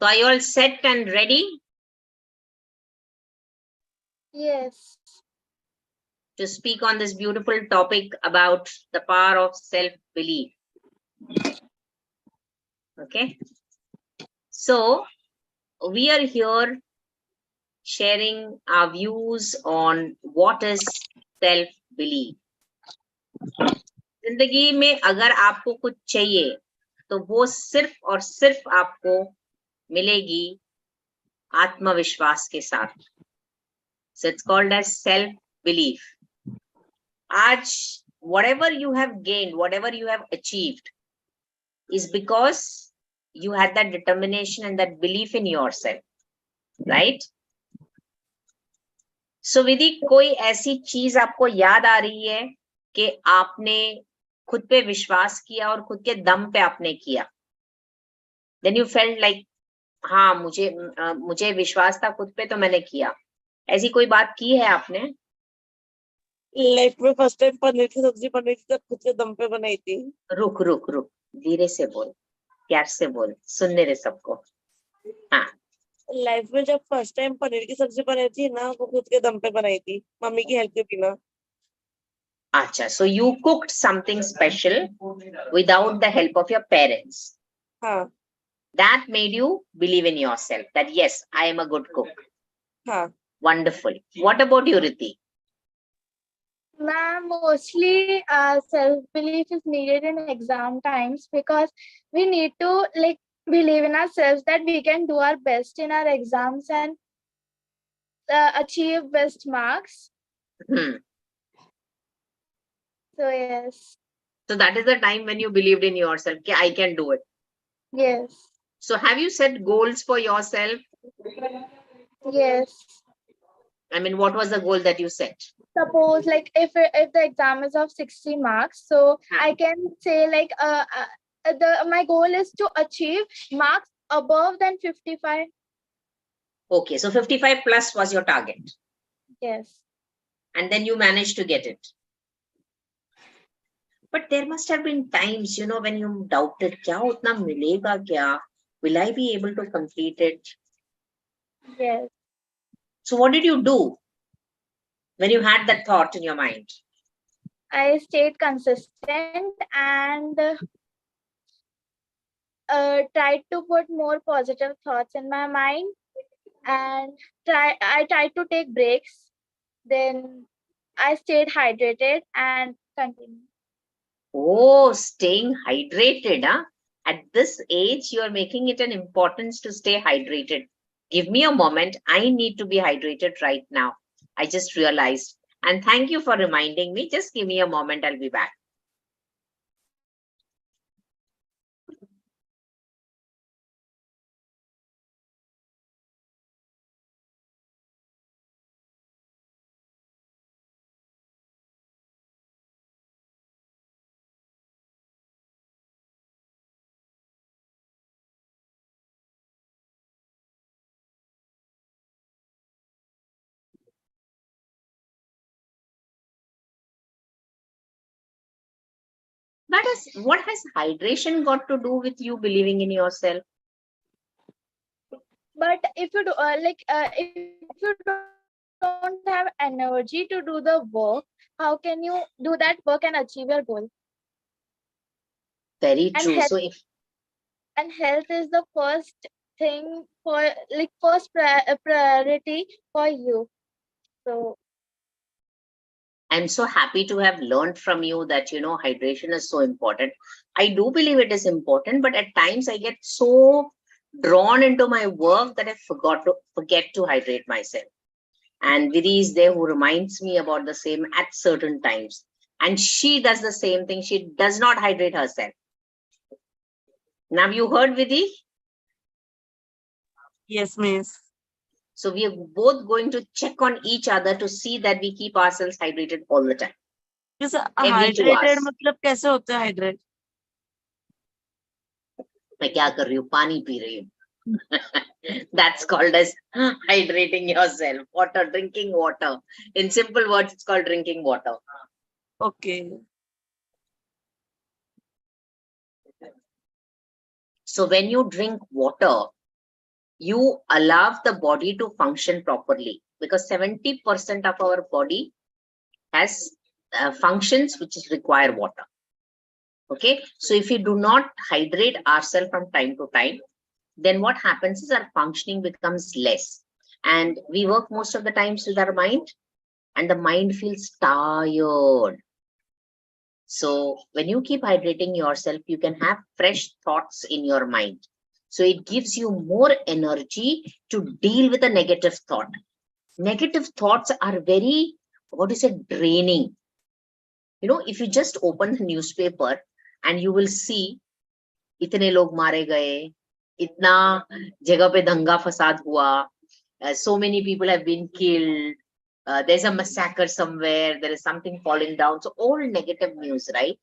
So are you all set and ready? Yes. To speak on this beautiful topic about the power of self-belief. Okay. So we are here sharing our views on what is self-belief. जिंदगी में अगर आपको कुछ चाहिए तो वो सिर्फ और सिर्फ आपको मिलेगी आत्मविश्वास के साथ. So it's called as self-belief. आज whatever you have gained, whatever you have achieved is because you had that determination and that belief in yourself, right? So विधि कोई ऐसी चीज आपको याद आ रही है कि आपने खुद पे विश्वास किया और खुद के दम पे आपने किया? Then you felt like हाँ मुझे विश्वास था खुद पे तो मैंने किया. ऐसी कोई बात की है आपने? लाइफ में फर्स्ट टाइम पनीर की सब्जी बनी थी, खुद के दम पे बनाई थी. रुक रुक रुक, धीरे से बोल, प्यार से बोल, सुनने दे सबको. हाँ, लाइफ में जब फर्स्ट टाइम पनीर की सब्जी बनाई थी ना, वो खुद के दम पे बनाई थी, मम्मी की हेल्प के बिना. अच्छा, so you cooked something special without the help of your parents. हाँ. That made you believe in yourself that yes, I am a good cook. हाँ. Wonderful. What about you, Riti? Ma'am, mostly self-belief is needed in exam times because we need to believe in ourselves that we can do our best in our exams and achieve best marks. So yes. So that is the time when you believed in yourself. Okay, I can do it. Yes. So have you set goals for yourself? Yes. I mean, what was the goal that you set? Suppose if the exam is of 60 marks, so I can say my goal is to achieve marks above than 55. Okay, so 55 plus was your target. Yes. And then you managed to get it. But there must have been times, when you doubted, kya utna milega kya? Will I be able to complete it? Yes. So what did you do when you had that thought in your mind? I stayed consistent and tried to put more positive thoughts in my mind, and I tried to take breaks. Then I stayed hydrated and continued. Oh, staying hydrated, huh? At this age, you are making it an importance to stay hydrated. Give me a moment. I need to be hydrated right now. I just realized. And thank you for reminding me. Just give me a moment. I'll be back. What has hydration got to do with you believing in yourself? But if you do, if you don't have energy to do the work, how can you do that work and achieve your goal? Very true. Health, so if health is the first thing for first priority for you. So I'm so happy to have learned from you that, hydration is so important. I do believe it is important, but at times I get so drawn into my work that I forget to hydrate myself. And Vidhi is there who reminds me about the same at certain times. And she does the same thing. She does not hydrate herself. Now you heard Vidhi? Yes, miss. So we are both going to check on each other to see that we keep ourselves hydrated all the time. Hydrated मतलब कैसे होता है hydrate? मैं क्या कर रही हूँ? पानी पी रही हूँ. That's called as hydrating yourself. Water, drinking water. In simple words, it's called drinking water. Okay. So when you drink water, you allow the body to function properly, because 70% of our body has functions which require water. Okay, so if we do not hydrate ourselves from time to time, then what happens is our functioning becomes less, and we work most of the times with our mind, and the mind feels tired. So when you keep hydrating yourself, you can have fresh thoughts in your mind. So it gives you more energy to deal with a negative thought. Negative thoughts are very, what is it, draining. You know, if you just open the newspaper and you will see, itne log mare gaye, itna jagah pe danga fasad hua, so many people have been killed, there's a massacre somewhere, there is something falling down. So all negative news, right?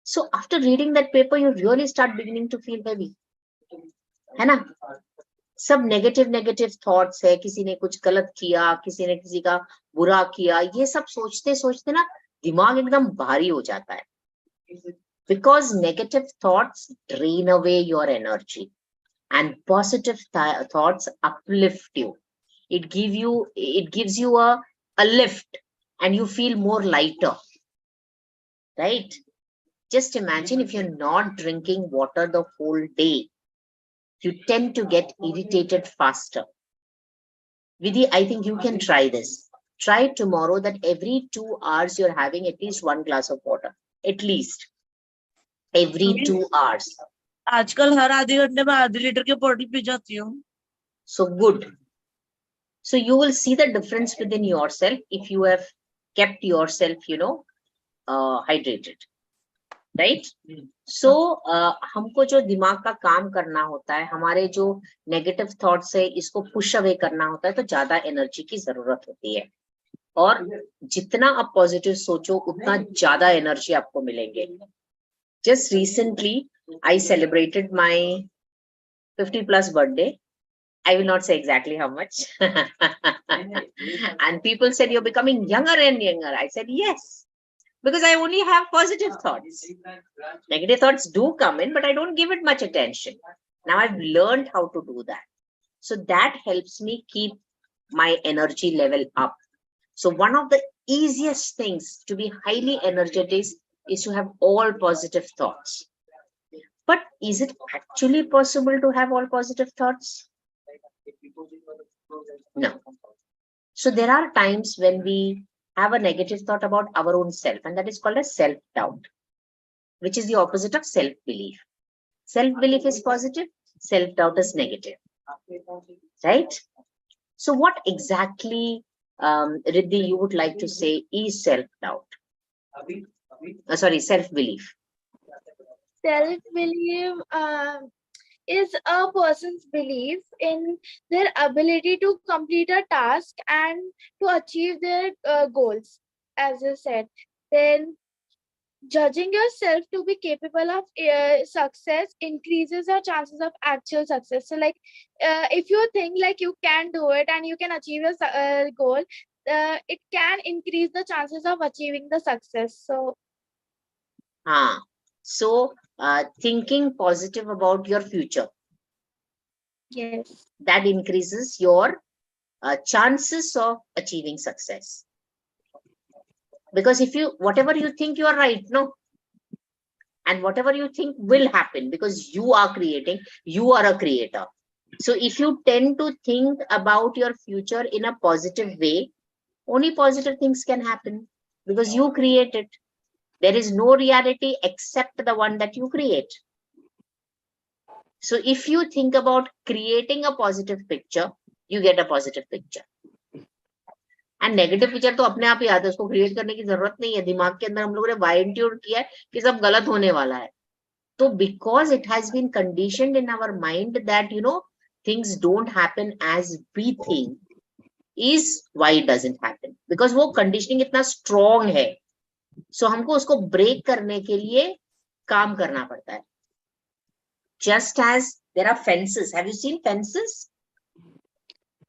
So after reading that paper, you really start beginning to feel heavy. है ना? सब negative thoughts है, किसी ने कुछ गलत किया, किसी ने किसी का बुरा किया, ये सब सोचते सोचते ना दिमाग एकदम भारी हो जाता है. Because negative thoughts drain away your energy, and positive thoughts uplift you. It gives you a lift, and you feel more lighter, right? Just imagine if you're not drinking water the whole day, you tend to get irritated faster. Vidhi, I think you can try this. Try tomorrow that every 2 hours you're having at least 1 glass of water. At least. Every 2 hours. आजकल हर आधे घंटे में आधे litre की bottle P जाती हूँ. So good. So you will see the difference within yourself if you have kept yourself, hydrated. Right? So हमको जो दिमाग का काम करना होता है, हमारे जो नेगेटिव थॉट्स है इसको पुश अवे करना होता है, तो ज्यादा एनर्जी की जरूरत होती है. और जितना आप पॉजिटिव सोचो उतना ज्यादा एनर्जी आपको मिलेंगे. Just recently, I celebrated my 50+ birthday. I will not say exactly how much. And people said, you're becoming younger and younger. I said, yes, because I only have positive thoughts. Negative thoughts do come in, but I don't give it much attention. Now I've learned how to do that. So that helps me keep my energy level up. So one of the easiest things to be highly energetic is to have all positive thoughts. But is it actually possible to have all positive thoughts? No. So there are times when we have a negative thought about our own self, and that is called a self-doubt, which is the opposite of self-belief. Self-belief is positive, self-doubt is negative. Right? So what exactly, Riddhi, you would like to say is self-doubt? Self-belief. Self-belief is a person's belief in their ability to complete a task and to achieve their goals, as you said. Then judging yourself to be capable of success increases your chances of actual success. So like if you think like you can do it and you can achieve your goal, it can increase the chances of achieving the success. So thinking positive about your future, yes, that increases your chances of achieving success. Because if whatever you think, you are right, no? And whatever you think will happen, because you are creating, you are a creator. So if you tend to think about your future in a positive way, only positive things can happen, because you create it. There is no reality except the one that you create. So if you think about creating a positive picture, you get a positive picture. And negative picture तो अपने आप ही आता है, उसको create करने की जरूरत नहीं है. दिमाग के अंदर हम लोगों ने wired tune किया है कि सब गलत होने वाला है. तो because it has been conditioned in our mind that things don't happen as we think, is why it doesn't happen. Because वो conditioning इतना strong है. So हमको उसको break करने के लिए काम करना पड़ता है. Just as there are fences. Have you seen fences?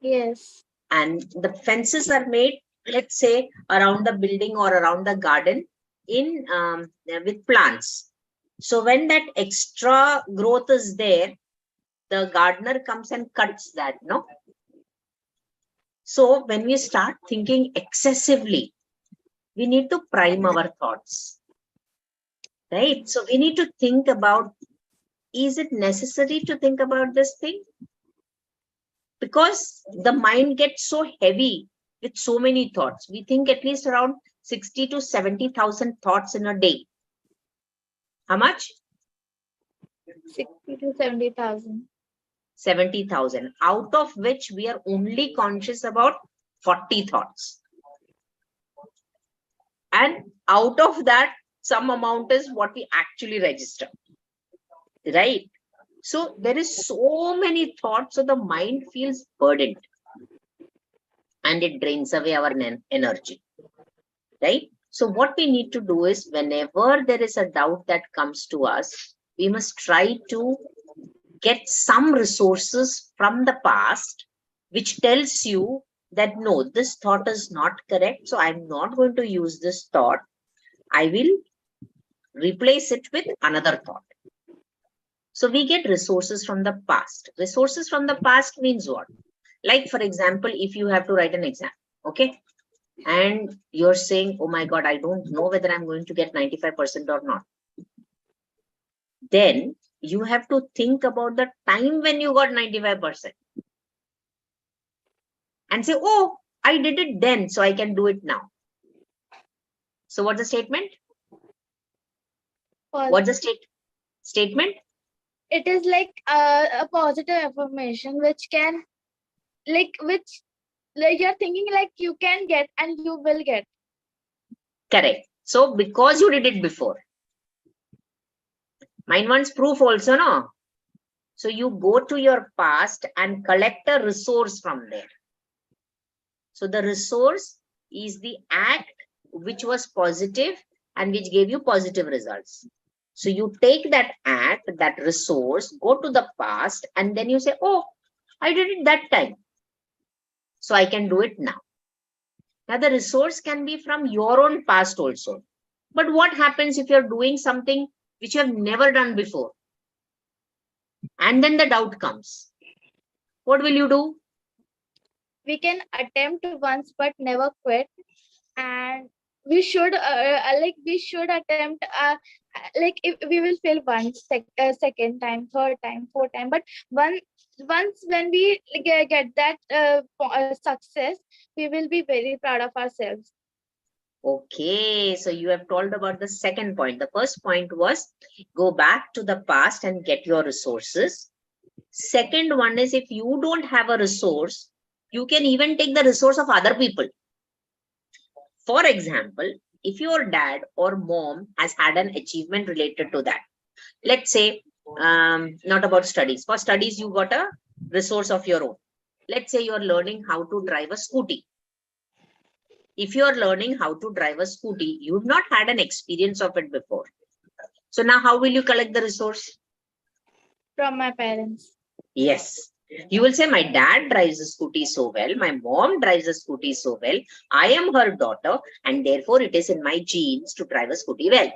yes. And the fences are made, let's say, around the building or around the garden in with plants. So when that extra growth is there, the gardener comes and cuts that, no? So when we start thinking excessively, we need to prime our thoughts, right? So we need to think about, is it necessary to think about this thing? Because the mind gets so heavy with so many thoughts. We think at least around 60 to 70,000 thoughts in a day. How much? 60 to 70,000. 70,000, out of which we are only conscious about 40 thoughts. And out of that, some amount is what we actually register, right? So there is so many thoughts, so the mind feels burdened and it drains away our energy, right? So what we need to do is, whenever there is a doubt that comes to us, we must try to get some resources from the past, which tells you that no, this thought is not correct. So I'm not going to use this thought. I will replace it with another thought. So we get resources from the past. Resources from the past means what? Like, for example, if you have to write an exam, okay? And you're saying, oh my God, I don't know whether I'm going to get 95% or not. Then you have to think about the time when you got 95% and say, oh, I did it then, so I can do it now. So what's the statement? What's the statement? It is like a positive affirmation, which can, like you're thinking like you can get and you will get. Correct. So because you did it before. Mind wants proof also, no? So you go to your past and collect a resource from there. So the resource is the act which was positive and which gave you positive results. So you take that act, that resource, go to the past, and then you say, oh, I did it that time, so I can do it now. Now the resource can be from your own past also. But what happens if you're doing something which you have never done before? And then the doubt comes. What will you do? We can attempt once but never quit. And we should attempt like if we will fail once, second time, third time, fourth time, but once when we get that success, we will be very proud of ourselves. Okay, so you have told about the second point. The first point was go back to the past and get your resources. Second one is, if you don't have a resource, you can even take the resource of other people. For example, if your dad or mom has had an achievement related to that, let's say, not about studies. For studies, you got a resource of your own. Let's say you're learning how to drive a scooty. If you're learning how to drive a scooty, you've not had an experience of it before. So now how will you collect the resource? From my parents. Yes. You will say, my dad drives a scooty so well, my mom drives a scooty so well, I am her daughter, and therefore it is in my genes to drive a scooty well.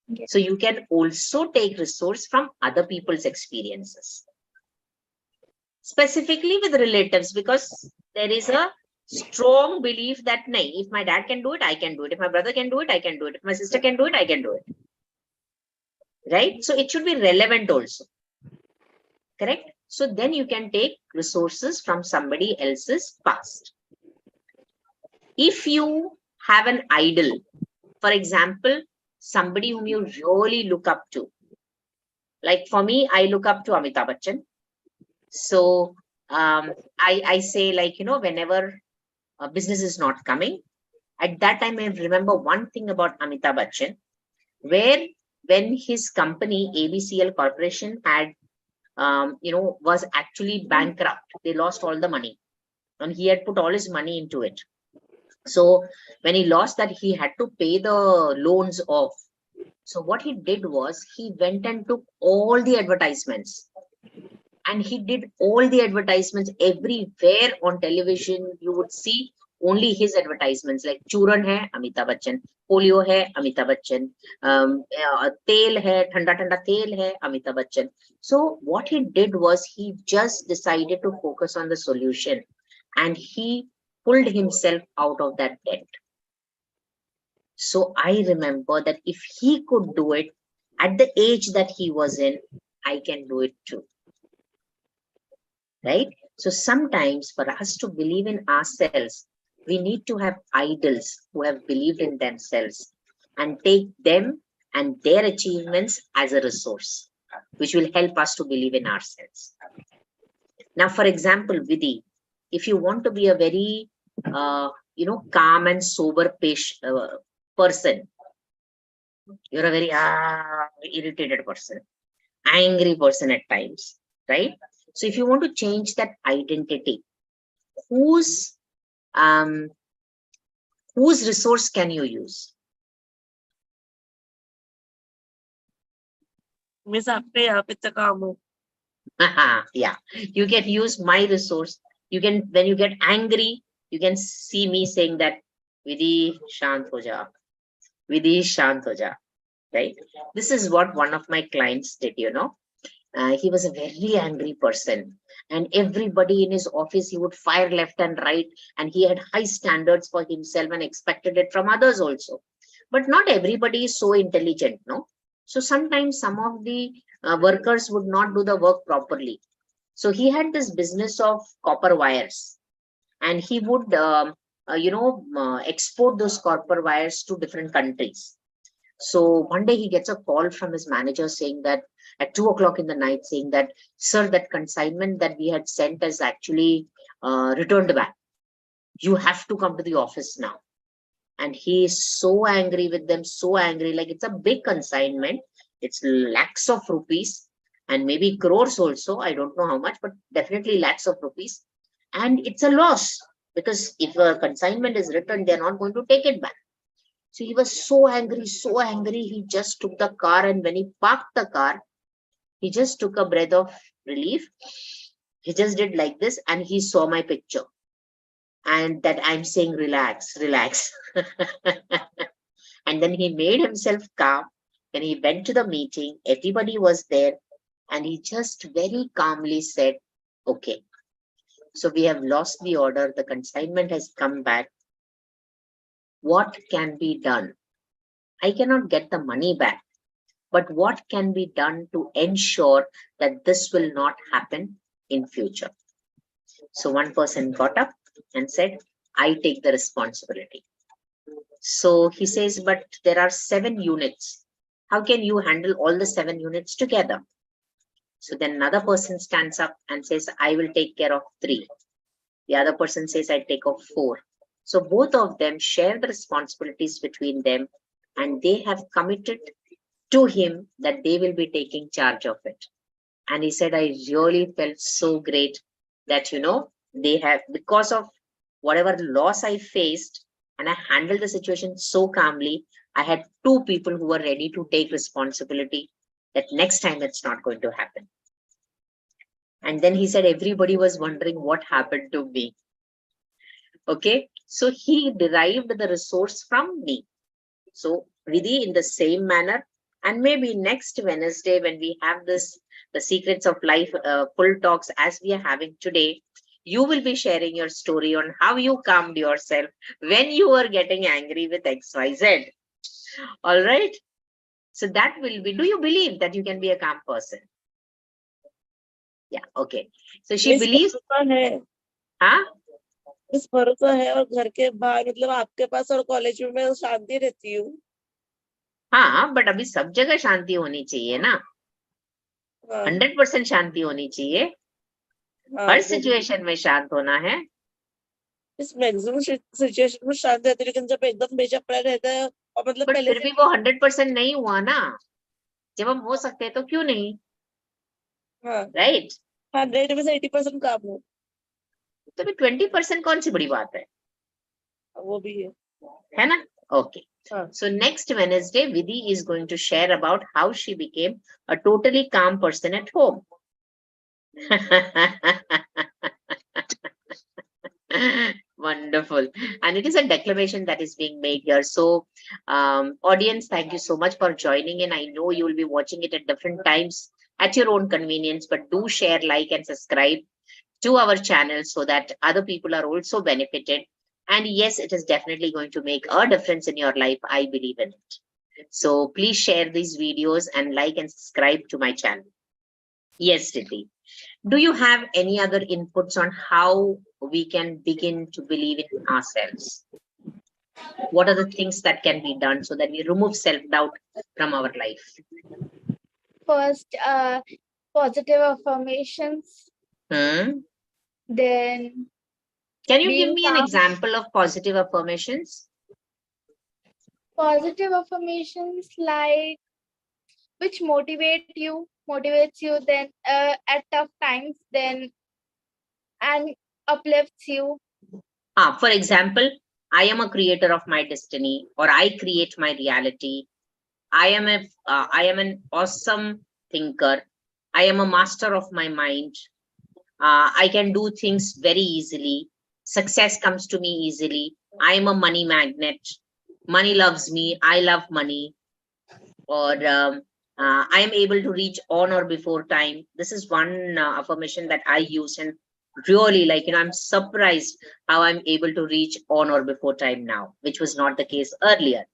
Yes. So you can also take resource from other people's experiences. Specifically with relatives, because there is a strong belief that, nay, if my dad can do it, I can do it. If my brother can do it, I can do it. If my sister can do it, I can do it. Right? So it should be relevant also. Correct? So then you can take resources from somebody else's past. If you have an idol, for example, somebody whom you really look up to. Like for me, I look up to Amitabh Bachchan. So I say, like, you know, whenever a business is not coming, at that time I remember one thing about Amitabh Bachchan, where when his company ABCL Corporation had was actually bankrupt. They lost all the money and he had put all his money into it. So when he lost that, he had to pay the loans off. So what he did was, he went and took all the advertisements and he did all the advertisements everywhere on television. You would see only his advertisements, like Churan hai, Amitabh Bachchan, polio hai, Amitabh Bachchan, tel hai, thanda thanda tel hai, Amitabh Bachchan. So what he did was he just decided to focus on the solution, and he pulled himself out of that debt. So I remember that if he could do it at the age that he was in, I can do it too. Right? So sometimes for us to believe in ourselves, we need to have idols who have believed in themselves and take them and their achievements as a resource, which will help us to believe in ourselves. Now, for example, Vidhi, if you want to be a very, calm and sober person, you're a very irritated person, angry person at times, right? So if you want to change that identity, whose resource can you use? Miss आपके यहाँ पे तो काम हो. Yeah, you can use my resource. You can, when you get angry, you can see me saying that, Vidhi, shant ho ja. Vidhi, shant ho ja. Right? This is what one of my clients did, he was a very angry person, and everybody in his office, he would fire left and right, and he had high standards for himself and expected it from others also. But not everybody is so intelligent, no? So sometimes some of the workers would not do the work properly. So he had this business of copper wires, and he would export those copper wires to different countries. So one day he gets a call from his manager saying that at 2 o'clock in the night, saying that, sir, that consignment that we had sent is actually returned back. You have to come to the office now. And he is so angry with them, so angry, like it's a big consignment. It's lakhs of rupees and maybe crores also. I don't know how much, but definitely lakhs of rupees. And it's a loss, because if a consignment is returned, they're not going to take it back. So he was so angry, he just took the car, and when he parked the car, he just took a breath of relief. He just did like this, and he saw my picture. And that I'm saying, relax, relax. And then he made himself calm. When he went to the meeting, everybody was there, and he just very calmly said, okay, so we have lost the order, the consignment has come back. What can be done? I cannot get the money back, but what can be done to ensure that this will not happen in future? So one person got up and said, I take the responsibility. So he says, but there are 7 units. How can you handle all the 7 units together? So then another person stands up and says, I will take care of 3. The other person says, I take off 4. So both of them share the responsibilities between them, and they have committed to him that they will be taking charge of it. And he said, I really felt so great that, they have, because of whatever loss I faced, and I handled the situation so calmly, I had 2 people who were ready to take responsibility that next time it's not going to happen. And then he said, everybody was wondering what happened to me. Okay, so he derived the resource from me. So Vidhi, in the same manner, and maybe next Wednesday when we have this, the Secrets of Life full talks as we are having today, you will be sharing your story on how you calmed yourself when you were getting angry with XYZ. All right. So that will be, do you believe that you can be a calm person? Yeah, okay. So she believes, huh? इस भरोसा है और घर के बाहर मतलब आपके पास और कॉलेज में मैं शांति रहती हूँ. हाँ, बट अभी सब जगह शांति होनी चाहिए ना. 100% शांति होनी चाहिए. हर सिचुएशन में शांत होना है. इस मैक्सिमम सिचुएशन में शांत रहती है, लेकिन जब एकदम बेचैन रहता है और मतलब पहले फिर भी वो 100% नहीं हुआ ना. जब हम हो सकते हैं तो क्यों नहीं? राइट. 100 में से 80% काम हो तो भी 20% कौन सी बड़ी बात है? वो भी है ना? Okay. So next Wednesday, Vidhi is going to share about how she became a totally calm person at home. Wonderful. And it is a declaration that is being made here. So, audience, thank you so much for joining in. I know you will be watching it at different times at your own convenience, but do share, like, and subscribe to our channel so that other people are also benefited. And yes, it is definitely going to make a difference in your life. I believe in it. So please share these videos and like and subscribe to my channel. Yes, Riddhi. Do you have any other inputs on how we can begin to believe in ourselves? What are the things that can be done so that we remove self-doubt from our life? First, positive affirmations. Hmm? Then Can you give being me an calm. example of positive affirmations? Positive affirmations like which motivates you then at tough times, then and uplifts you. For example, I am a creator of my destiny, or I create my reality. I am an awesome thinker. I am a master of my mind. I can do things very easily. Success comes to me easily. I am a money magnet. Money loves me. I love money. Or I am able to reach on or before time. This is one affirmation that I use, and really, like, I'm surprised how I'm able to reach on or before time now, which was not the case earlier.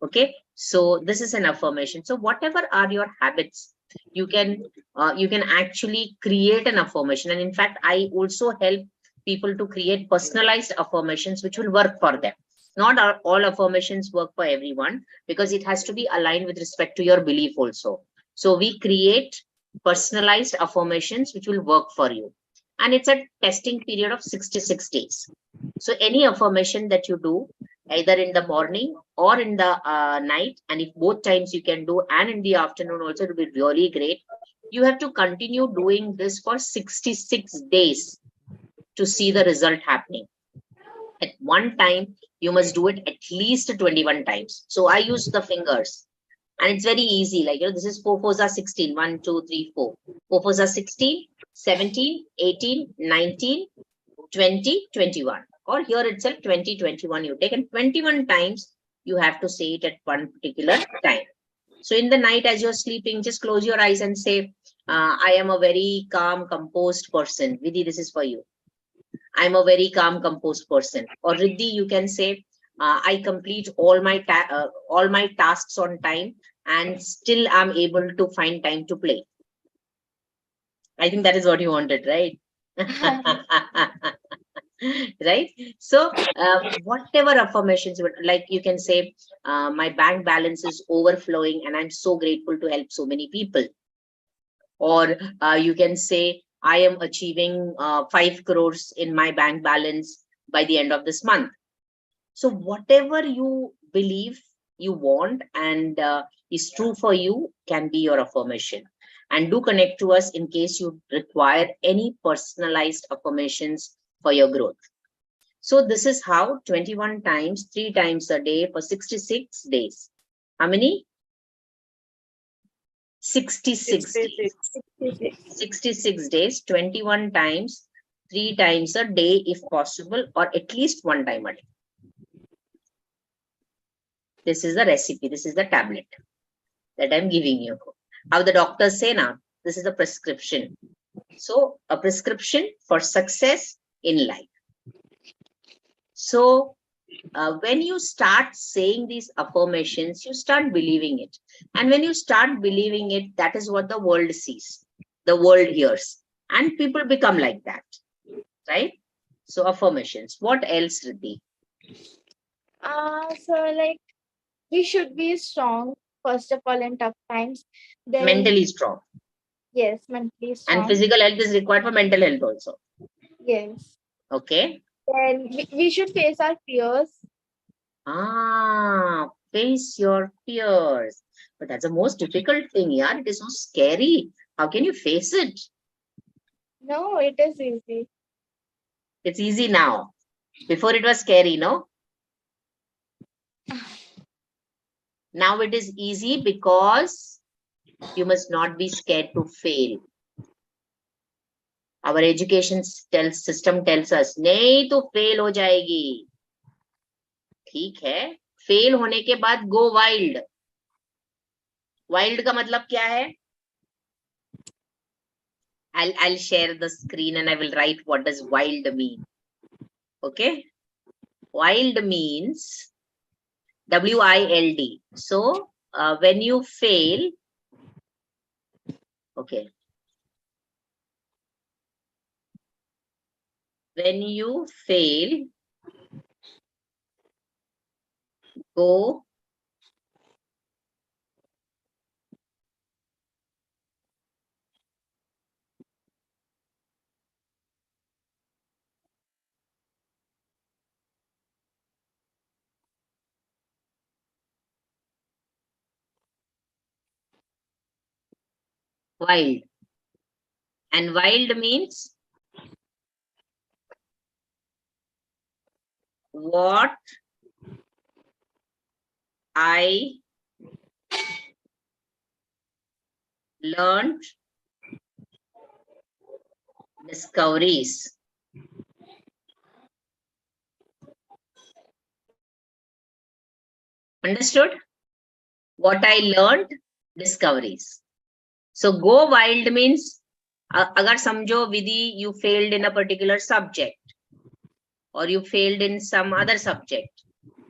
Okay, so this is an affirmation. So whatever are your habits, you can actually create an affirmation. And in fact, I also help people to create personalized affirmations which will work for them. Not all affirmations work for everyone, because it has to be aligned with respect to your belief also. So we create personalized affirmations which will work for you, and it's a testing period of 66 days. So any affirmation that you do, either in the morning or in the night, and if both times you can do, and in the afternoon also, it will be really great. You have to continue doing this for 66 days to see the result happening. At one time, you must do it at least 21 times. So I use the fingers, and it's very easy. Like, this is 4 4s are 16. 1, 2, 3, 4. 4 4s are 16, 17, 18, 19, 20, 21. Or here itself, 20, 21 you take, and 21 times you have to say it at one particular time. So in the night, as you're sleeping, just close your eyes and say, I am a very calm, composed person. Vidhi, this is for you. I'm a very calm, composed person. Or Riddhi, you can say, I complete all my tasks on time, and still I'm able to find time to play. I think that is what you wanted, right? Right. So whatever affirmations, like, you can say, my bank balance is overflowing and I'm so grateful to help so many people. Or you can say, I am achieving 5 crores in my bank balance by the end of this month. So whatever you believe you want and is true for you can be your affirmation. And do connect to us in case you require any personalized affirmations for your growth. So this is how 21 times, 3 times a day for 66 days. How many? 66 days. 66 days, 21 times, 3 times a day if possible, or at least 1 time a day. This is the recipe. This is the tablet that I'm giving you. How the doctors say now, this is a prescription. So a prescription for success in life. So when you start saying these affirmations, you start believing it. And when you start believing it, that is what the world sees, the world hears, and people become like that, right? So affirmations. What else, Riddhi? So like we should be strong first of all in tough times. Then Mentally strong. yes, mentally strong. And physical health is required for mental health also. Yes. Okay. Then we should face our fears. Face your fears. But that's the most difficult thing, yeah. It is so scary. How can you face it? No, it is easy. It's easy now. Before it was scary, no? Now it is easy because you must not be scared to fail. our education system tells us नहीं तो fail हो जाएगी. ठीक है, fail होने के बाद गो wild. Wild का मतलब क्या है? I'll share the screen and I will write what does wild mean. Okay, wild means WILD. So when you fail, okay, when you fail, go wild. And wild means what I learned, discoveries. Understood? What I learned, discoveries. So go wild means agar samjho Vidhi, you failed in a particular subject or you failed in some other subject.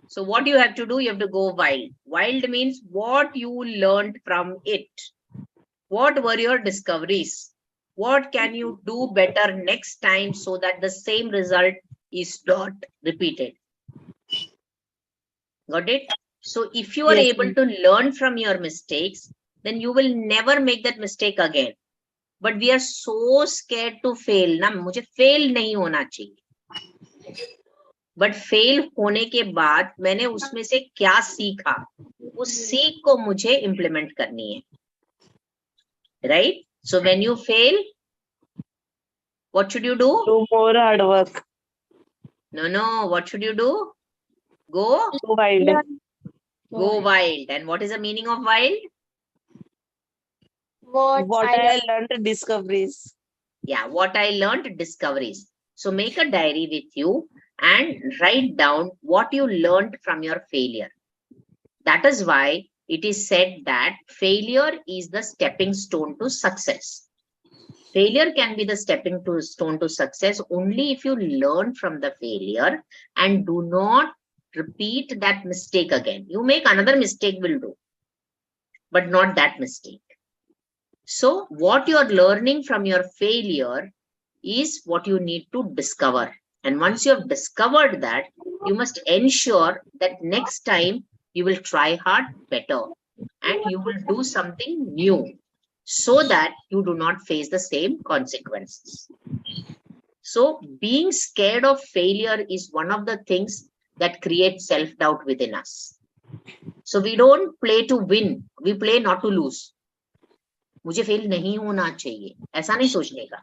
So what you have to do, you have to go wild. Wild means what you learned from it. What were your discoveries? What can you do better next time so that the same result is not repeated? Got it? So if you are Yes, able to learn from your mistakes, then you will never make that mistake again. But we are so scared to fail. ना मुझे fail नहीं होना चाहिए. But fail होने के बाद मैंने उसमें से क्या सीखा, उस सीख को मुझे implement करनी है. Right? So when you fail, what should you do? do more hard work. No. What should you do? Go Wild. go wild. And what is the meaning of wild? What I learned, discoveries. Yeah, what I learned, discoveries. So make a diary with you and write down what you learned from your failure. That is why it is said that failure is the stepping stone to success. Failure can be the stepping stone to success only if you learn from the failure and do not repeat that mistake again. You make another mistake, will do, but not that mistake. So what you are learning from your failure is what you need to discover. And once you have discovered that, you must ensure that next time you will try hard better and you will do something new so that you do not face the same consequences. So being scared of failure is one of the things that creates self-doubt within us. So we don't play to win, we play not to lose. मुझे fail नहीं होना चाहिए, ऐसा नहीं सोचने का.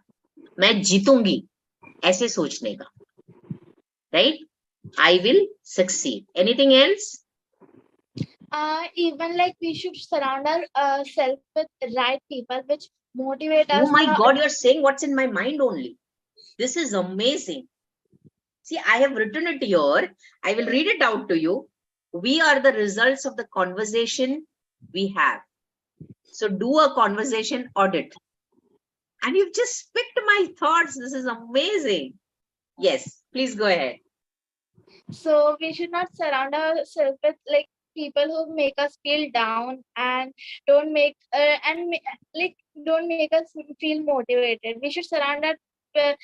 मैं जीतूंगी, ऐसे सोचने का. Right? I will succeed. Anything else? Even like we should surround ourselves with right people which motivate us. Oh my God, you're saying what's in my mind only. This is amazing. See, I have written it here. I will read it out to you. We are the results of the conversation we have. So do a conversation audit. And you've just picked my thoughts. This is amazing. Yes, please go ahead. So we should not surround ourselves with like people who make us feel down and don't make don't make us feel motivated. We should surround ourselves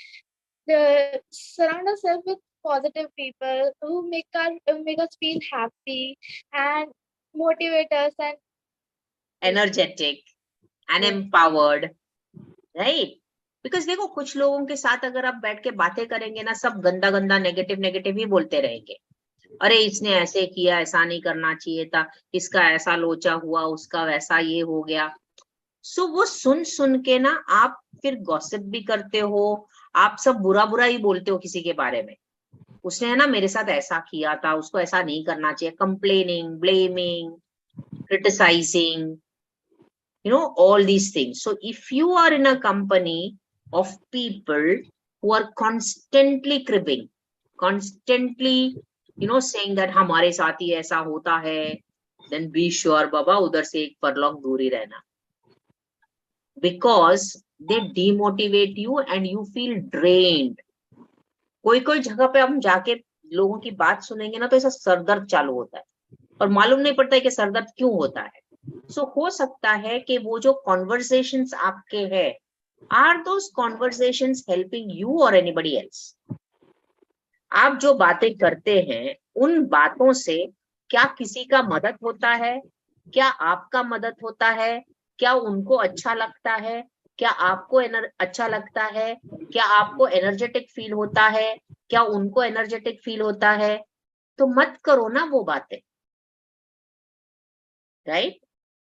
with positive people who make us feel happy and motivate us and energetic and empowered, right? Because देखो कुछ लोगों के साथ अगर आप बैठ के बातें करेंगे ना, सब गंदा गंदा नेगेटिव ही बोलते रहेंगे. अरे इसने ऐसे किया, ऐसा नहीं करना चाहिए था, इसका ऐसा लोचा हुआ, उसका वैसा ये हो गया. सो वो सुन के ना आप फिर गॉसिप भी करते हो, आप सब बुरा ही बोलते हो किसी के बारे में. उसने है ना मेरे साथ ऐसा किया था, उसको ऐसा नहीं करना चाहिए. Complaining, blaming, criticizing, all these things. So if you are in a company of people who are constantly cribbing, constantly, saying that हमारे साथ ही ऐसा होता है, then be sure बाबा उधर से एक फरलॉन्ग दूर ही रहना, because they demotivate you and you feel drained. कोई कोई जगह पे हम जाके लोगों की बात सुनेंगे ना तो ऐसा सरदर्द चालू होता है और मालूम नहीं पड़ता है कि सरदर्द क्यों होता है. सो हो सकता है कि वो जो कॉन्वर्सेशंस आपके हैं, are those conversations helping you और एनीबडी एल्स? आप जो बातें करते हैं उन बातों से क्या किसी का मदद होता है? क्या आपका मदद होता है? क्या उनको अच्छा लगता है? क्या आपको अच्छा लगता है? क्या आपको एनर्जेटिक फील होता है? क्या उनको एनर्जेटिक फील होता है? तो मत करो ना वो बातें, right?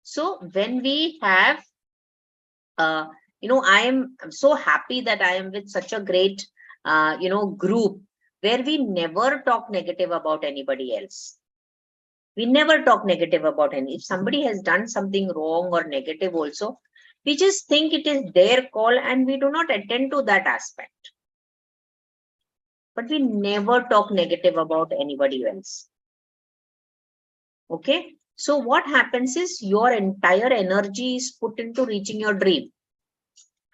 So when we have, I am so happy that I am with such a great, group where we never talk negative about anybody else. We never talk negative about any. If somebody has done something wrong or negative also, we just think it is their call and we do not attend to that aspect. But we never talk negative about anybody else. Okay? So what happens is your entire energy is put into reaching your dream.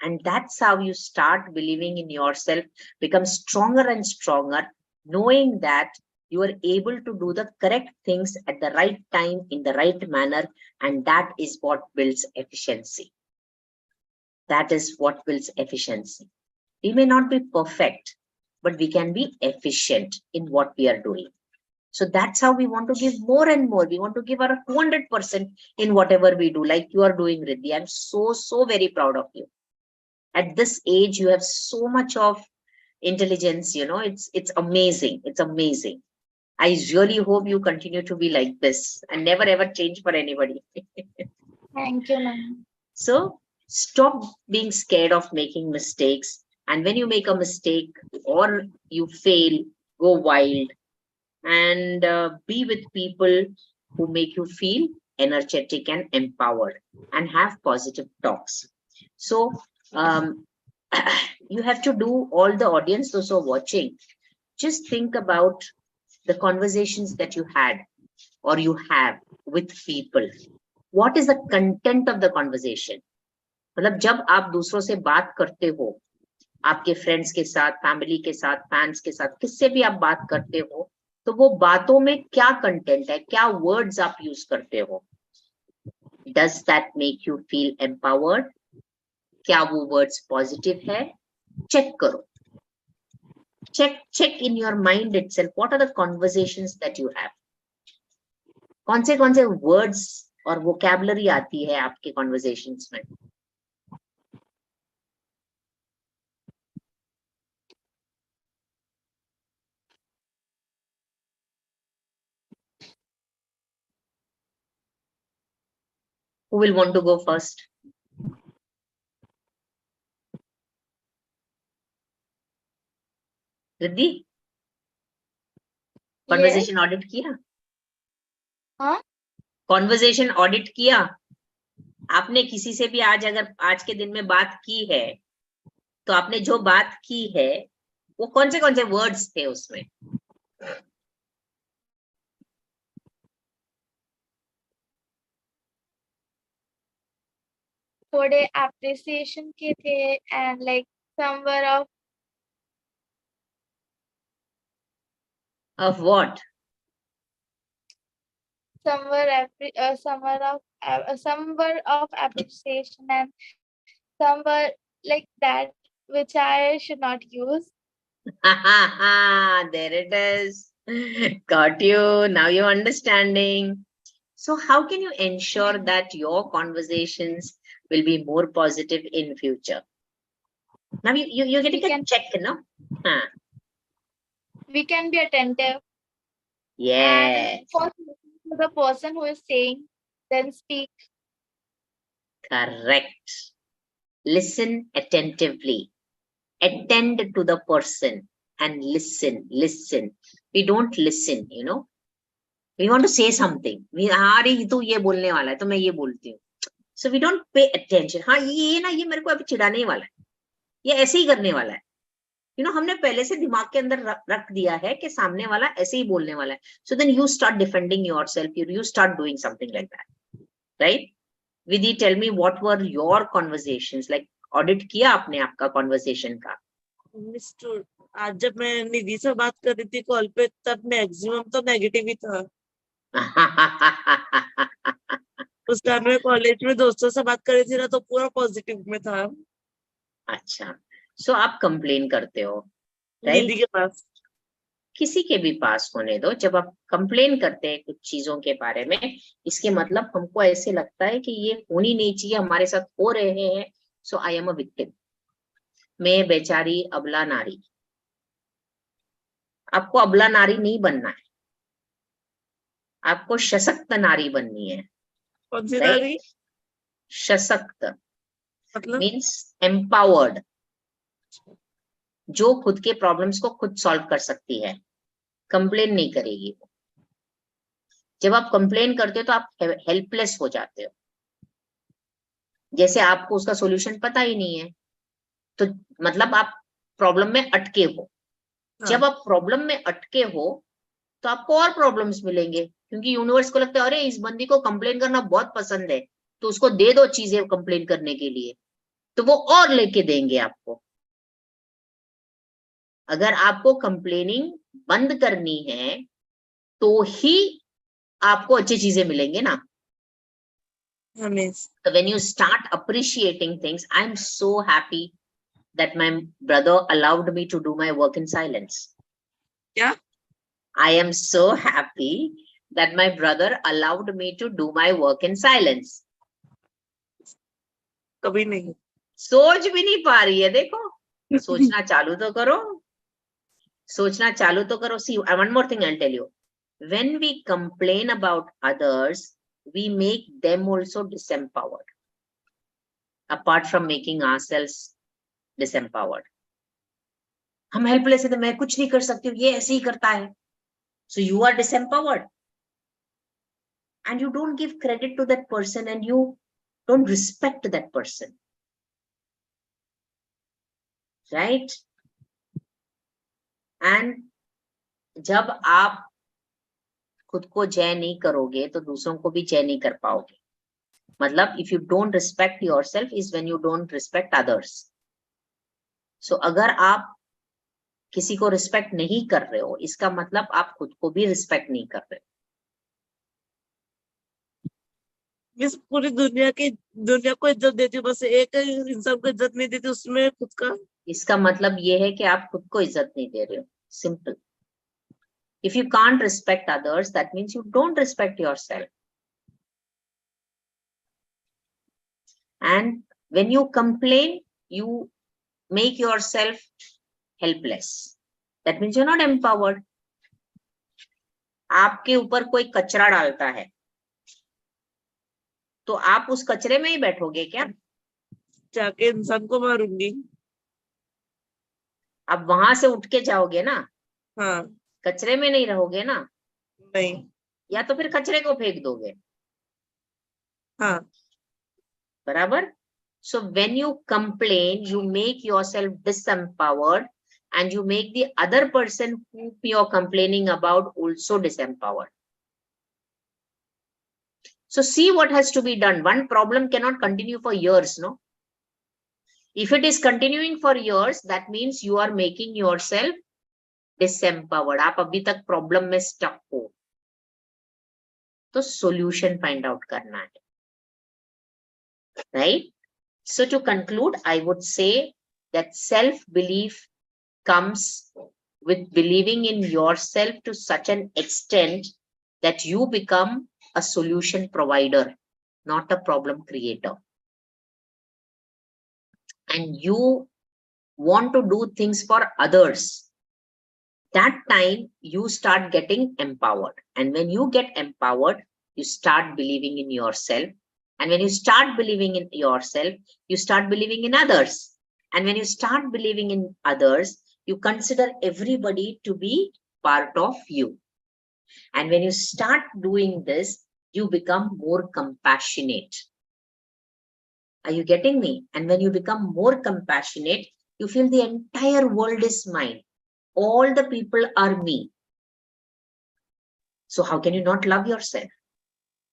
And that's how you start believing in yourself, become stronger and stronger, knowing that you are able to do the correct things at the right time in the right manner. And that is what builds efficiency. That is what builds efficiency. We may not be perfect, but we can be efficient in what we are doing. So that's how we want to give more and more. We want to give our 200% in whatever we do, like you are doing, Riddhi. I'm so very proud of you. At this age, you have so much of intelligence, it's amazing. It's amazing. I really hope you continue to be like this and never ever change for anybody. Thank you, ma'am. So stop being scared of making mistakes. And when you make a mistake or you fail, go wild. And be with people who make you feel energetic and empowered and have positive talks. So you have to do, all the audience, those who are watching, just think about the conversations that you had or you have with people. What is the content of the conversation? मतलब जब आप दूसरों से बात करते हो, आपके friends के साथ, फैमिली के साथ, फैंस के साथ, किससे भी आप बात करते हो, तो वो बातों में क्या कंटेंट है, क्या वर्ड्स आप यूज करते हो? Does that make you feel empowered? क्या वो वर्ड्स पॉजिटिव है? चेक करो. Check in your mind itself. What are the conversations that you have? कौन से वर्ड्स और वोकैबुलरी आती है आपके कॉन्वर्सेशंस में? Who will want to go first? Riddhi, conversation audit किया? हाँ, कॉन्वर्सेशन ऑडिट किया? आपने किसी से भी अगर आज के दिन में बात की है, तो आपने जो बात की है वो कौन से वर्ड्स थे उसमें? थोड़े appreciation के थे and like some were of what? some were of appreciation and some were like that which I should not use. There it is. Got you. Now you're understanding. So how can you ensure that your conversations will be more positive in future? Now you're getting a check, no? We can be attentive. Yes. And first listen to the person who is saying, then speak. Correct. Listen attentively. Attend to the person and listen. We don't listen, We want to say something. तू ये बोलने वाला है तो मैं ये बोलती हूँ. So we don't pay attention. हाँ ये मेरे को अभी चिढ़ाने वाला है. ये ऐसे ही करने वाला है, हमने पहले से दिमाग के अंदर रख दिया है कि सामने वाला ऐसे ही बोलने वाला है. So then you start defending yourself, you start doing something like that, right? Vidhi, tell me what were your conversations like? Audit किया आपने आपका conversation का? मिस्टर, आज जब मैं निधि से बात कर रही थी कॉल पे, तब मैक्सिमम तो नेगेटिव ही था. उस टाइम में कॉलेज में दोस्तों से बात कर रही थी ना, तो पूरा पॉजिटिव में था. अच्छा, सो आप कंप्लेन करते हो, दीदी राइट? के पास. किसी के भी पास होने दो, जब आप कंप्लेन करते हैं कुछ चीजों के बारे में, इसके मतलब हमको ऐसे लगता है कि ये होनी नहीं चाहिए, हमारे साथ हो रहे हैं, सो आई एम अ विक्टिम, मैं बेचारी अबला नारी. आपको अबला नारी नहीं बनना है, आपको सशक्त नारी बननी है, कौन सी राइट? नारी? सशक्त मतलब मीन्स एम्पावर्ड, जो खुद के प्रॉब्लम्स को खुद सॉल्व कर सकती है, कंप्लेन नहीं करेगी वो. जब आप कंप्लेन करते हो तो आप हेल्पलेस हो जाते हो, जैसे आपको उसका सॉल्यूशन पता ही नहीं है, तो मतलब आप प्रॉब्लम में अटके हो. जब आप प्रॉब्लम में अटके हो तो आपको और प्रॉब्लम्स मिलेंगे, क्योंकि यूनिवर्स को लगता है अरे इस बंदी को कंप्लेन करना बहुत पसंद है, तो उसको दे दो चीजें कंप्लेन करने के लिए, तो वो और लेके देंगे आपको. अगर आपको कंप्लेनिंग बंद करनी है तो ही आपको अच्छी चीजें मिलेंगे ना. So when you start appreciating things, I'm so happy that my brother allowed me to do my work in silence. Yeah. I am so happy that my brother allowed me to do my work in silence. कभी नहीं. सोच भी नहीं पा रही है, देखो. सोचना चालू तो करो, सोचना चालू तो करो. See, one more thing I'll tell you. When we complain about others, we make them also disempowered, apart from making ourselves disempowered. हम हेल्पलेस है तो मैं कुछ नहीं कर सकती हूँ, ये ऐसे ही करता है. So you are disempowered, and you don't give credit to that person, and you don't respect that person, right? And जब आप खुद को जय नहीं करोगे तो दूसरों को भी जय नहीं कर पाओगे. मतलब if you don't respect yourself is when you don't respect others. So अगर आप किसी को रिस्पेक्ट नहीं कर रहे हो, इसका मतलब आप खुद को भी रिस्पेक्ट नहीं कर रहे हो. मिस, पूरी दुनिया को इज्जत देती हूँ, बस एक इंसान को इज्जत नहीं देती, उसमें खुद का. इसका मतलब ये है कि आप खुद को इज्जत नहीं दे रहे हो. Simple. If you can't respect others, that means you don't respect yourself. And when you complain, you make yourself helpless. That means you're not empowered. आपके ऊपर कोई कचरा डालता है तो आप उस कचरे में ही बैठोगे क्या? जाके इंसान को मारूंगी. आप वहां से उठ के जाओगे ना. हाँ. कचरे में नहीं रहोगे ना. नहीं. या तो फिर कचरे को फेंक दोगे. हाँ. बराबर. So when you complain, you make yourself disempowered, and you make the other person who you're complaining about also disempowered. So see what has to be done. One problem cannot continue for years, no? If it is continuing for years, that means you are making yourself disempowered. आप अभी तक problem में stuck हो, तो solution find out करना है, right? So to conclude, I would say that self-belief comes with believing in yourself to such an extent that you become a solution provider, not a problem creator. And you want to do things for others. That time you start getting empowered. And when you get empowered, you start believing in yourself. And when you start believing in yourself, you start believing in others. And when you start believing in others, you consider everybody to be part of you. And when you start doing this, you become more compassionate. Are you getting me? And when you become more compassionate, You feel the entire world is mine. All the people are me. So how can you not love yourself?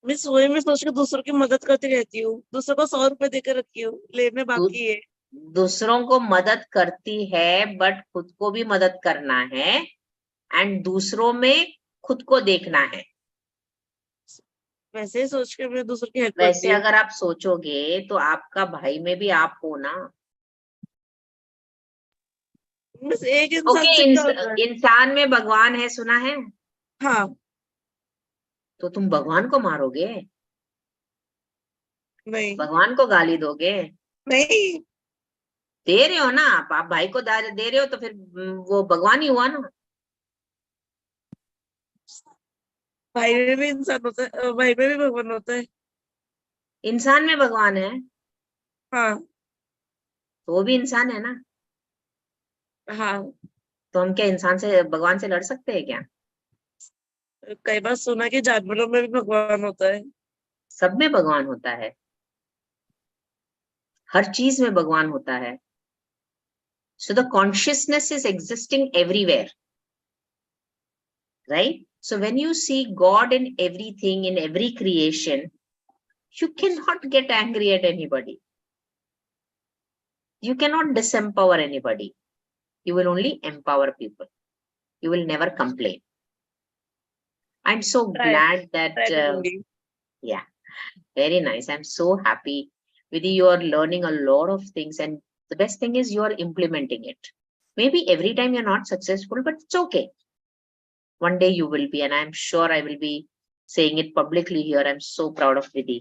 Miss वही मैं सोच के दूसरों की मदद करती रहती हूँ, दूसरों को 100 रुपए देकर रखी हूँ, लेने बाकी है। दूसरों को मदद करती है बट खुद को भी मदद करना है, एंड दूसरों में खुद को देखना है। वैसे ही सोच के मैं दूसरों की हेल्प करती वैसे हूँ। अगर आप सोचोगे तो आपका भाई में भी आप हो ना। बस एक इंसान ओके, से क्या होता है? इंसान में भगवान है, सुना है? हाँ, तो तुम भगवान को मारोगे, नहीं भगवान को गाली दोगे? नहीं, दे रहे हो ना आप भाई को दे रहे हो तो फिर वो भगवान ही हुआ ना। भाई में भी इंसान होता है, भाई में भी भगवान होता है। इंसान में भगवान है हाँ तो वो भी इंसान है ना। हाँ, तो हम क्या इंसान से भगवान से लड़ सकते हैं क्या? कई बार सुना कि जानवरों में भी भगवान होता है। सब में भगवान होता है, हर चीज में भगवान होता है। So the consciousness is existing everywhere, right? So when you see God in everything, in every creation, you cannot get angry at anybody. You cannot disempower anybody. You will only empower people. You will never complain. I'm so Right. glad that, Try करूंगी। yeah, very nice. I'm so happy with you. You are learning a lot of things, and the best thing is you are implementing it. Maybe every time you're not successful, but it's okay. One day you will be, and I'm sure I will be saying it publicly here. I'm so proud of Riddhi.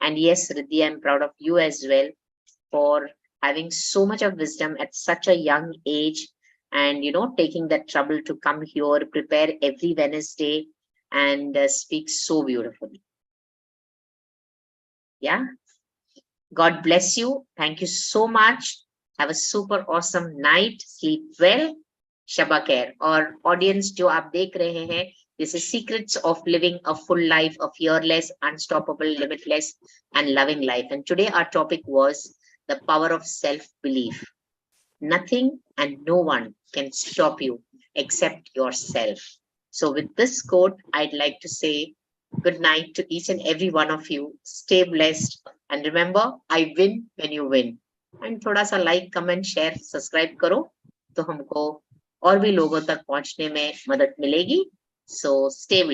And yes, Riddhi, I'm proud of you as well for having so much of wisdom at such a young age, and taking that trouble to come here, prepare every Wednesday, and speak so beautifully. Yeah. God bless you. Thank you so much. Have a super awesome night. Sleep well. Shaba Khair. और audience जो आप देख रहे हैं, this is Secrets of Living a Full Life, a Fearless, Unstoppable, Limitless, and Loving Life. And today our topic was the power of self-belief. Nothing and no one can stop you except yourself. So with this quote, I'd like to say good night to each and every one of you. Stay blessed. And remember, I win when you win. And थोड़ा सा like, comment, share, subscribe करो तो हमको और भी लोगों तक पहुंचने में मदद मिलेगी. So stay blessed.